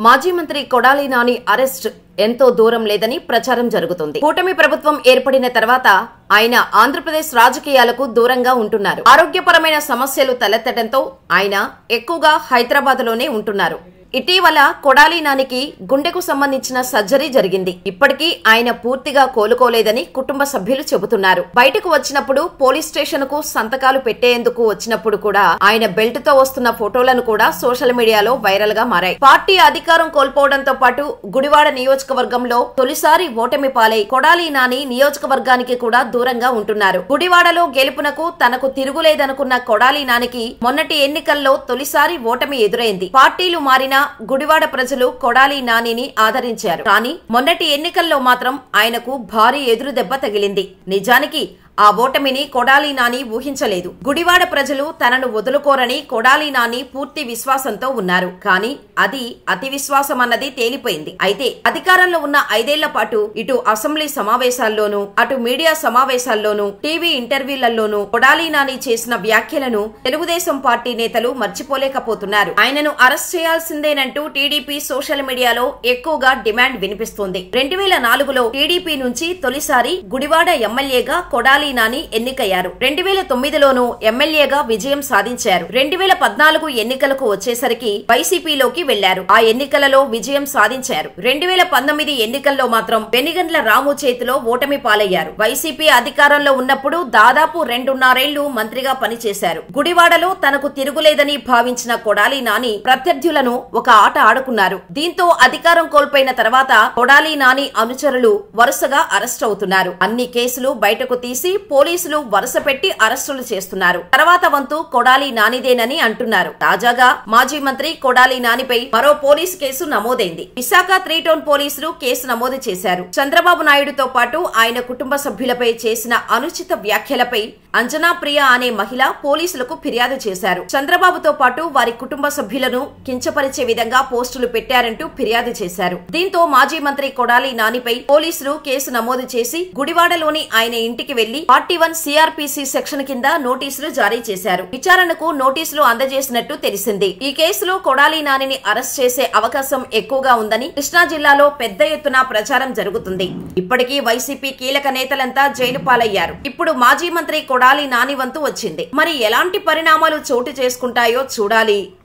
మాజీ మంత్రి కొడాలి నాని అరెస్ట్ ఎంతో దూరం లేదని ప్రచారం జరుగుతుంది. కూటమి ప్రభుత్వం ఏర్పడిన తర్వాత ఆయన ఆంధ్రప్రదేశ్ రాజకీయాలకు దూరంగా ఉంటున్నారు. ఆరోగ్యపరమైన సమస్యలు తలెత్తడంతో ఆయన ఎక్కువగా హైదరాబాద్ లోనే ఉంటున్నారు. ఇటీవల కొడాలి నానికి గుండెకు సంబంధించిన సర్జరీ జరిగింది. ఇప్పటికీ ఆయన పూర్తిగా కోలుకోలేదని కుటుంబ సభ్యులు చెబుతున్నారు. బయటకు వచ్చినప్పుడు పోలీస్ స్టేషన్ కు సంతకాలు పెట్టేందుకు వచ్చినప్పుడు కూడా ఆయన బెల్ట్ తో వస్తున్న ఫోటోలను కూడా సోషల్ మీడియాలో వైరల్ గా మారాయి. పార్టీ అధికారం కోల్పోవడంతో పాటు గుడివాడ నియోజకవర్గంలో తొలిసారి ఓటమి పాలై కొడాలి నాని నియోజకవర్గానికి కూడా దూరంగా ఉంటున్నారు. గుడివాడలో గెలుపునకు తనకు తిరుగులేదనుకున్న కొడాలి నానికి మొన్నటి ఎన్నికల్లో తొలిసారి ఓటమి ఎదురైంది. పార్టీలు మారిన గుడివాడ ప్రజలు కొడాలి నానిని ఆదరించారు. కానీ మొన్నటి ఎన్నికల్లో మాత్రం ఆయనకు భారీ ఎదురు దెబ్బ తగిలింది. నిజానికి ఆ ఓటమిని కొడాలి నాని ఊహించలేదు. గుడివాడ ప్రజలు తనను వదులుకోరని కొడాలి నాని పూర్తి విశ్వాసంతో ఉన్నారు. కానీ అది అతి విశ్వాసం అన్నది తేలిపోయింది. అయితే అధికారంలో ఉన్న 5 ఏళ్ల పాటు ఇటు అసెంబ్లీ సమావేశాల్లోనూ అటు మీడియా సమావేశాల్లోనూ టీవీ ఇంటర్వ్యూలలోనూ కొడాలి నాని చేసిన వ్యాఖ్యలను తెలుగుదేశం పార్టీ నేతలు మర్చిపోలేకపోతున్నారు. ఆయనను అరెస్ట్ చేయాల్సిందేనంటూ టీడీపీ సోషల్ మీడియాలో ఎక్కువగా డిమాండ్ వినిపిస్తోంది. 2004లో టీడీపీ నుంచి తొలిసారి గుడివాడ ఎమ్మెల్యేగా కొడాలి నాని ఎన్నికయ్యారు. 2009లోనూ ఎమ్మెల్యేగా విజయం సాధించారు. 2014 ఎన్నికలకు వచ్చేసరికి వైసీపీలోకి వెళ్లారు. ఆ ఎన్నికలలో విజయం సాధించారు. 2019 ఎన్నికల్లో మాత్రం వెనిగండ్ల రాము చేతిలో ఓటమి పాలయ్యారు. వైసీపీ అధికారంలో ఉన్నప్పుడు దాదాపు 2.5 ఏళ్లు మంత్రిగా పనిచేశారు. గుడివాడలో తనకు తిరుగులేదని భావించిన కొడాలి నాని ప్రత్యర్థులను ఒక ఆట ఆడుకున్నారు. దీంతో అధికారం కోల్పోయిన తర్వాత కొడాలి నాని అనుచరులు వరుసగా అరెస్ట్ అవుతున్నారు. అన్ని కేసులు బయటకు తీసి పోలీసులు వరుస పెట్టి అరెస్టులు చేస్తున్నారు. తర్వాత వంతు కొడాలి నానిదేనని అంటున్నారు. తాజాగా మాజీ మంత్రి కొడాలి నానిపై మరో పోలీసు కేసు నమోదైంది. విశాఖ 3 టౌన్ పోలీసులు కేసు నమోదు చేశారు. చంద్రబాబు నాయుడుతో పాటు ఆయన కుటుంబ సభ్యులపై చేసిన అనుచిత వ్యాఖ్యలపై అంజనా ప్రియ అనే మహిళ పోలీసులకు ఫిర్యాదు చేశారు. చంద్రబాబుతో పాటు వారి కుటుంబ సభ్యులను కించపరిచే విధంగా పోస్టులు పెట్టారంటూ ఫిర్యాదు చేశారు. దీంతో మాజీ మంత్రి కొడాలి నానిపై పోలీసులు కేసు నమోదు చేసి గుడివాడలోని ఆయన ఇంటికి వెళ్లి 41 సిఆర్పిసి సెక్షన్ కింద నోటీసులు జారీ చేశారు. విచారణకు నోటీసులు అందజేసినట్టు తెలిసింది. ఈ కేసులో కొడాలి నానిని అరెస్ట్ చేసే అవకాశం ఎక్కువగా ఉందని కృష్ణా జిల్లాలో పెద్ద ఎత్తున ప్రచారం జరుగుతుంది. ఇప్పటికీ వైసీపీ కీలక నేతలంతా జైలు పాలయ్యారు. ఇప్పుడు మాజీ మంత్రి కొడాలి నాని వంతు వచ్చింది. మరి ఎలాంటి పరిణామాలు చోటు చేసుకుంటాయో చూడాలి.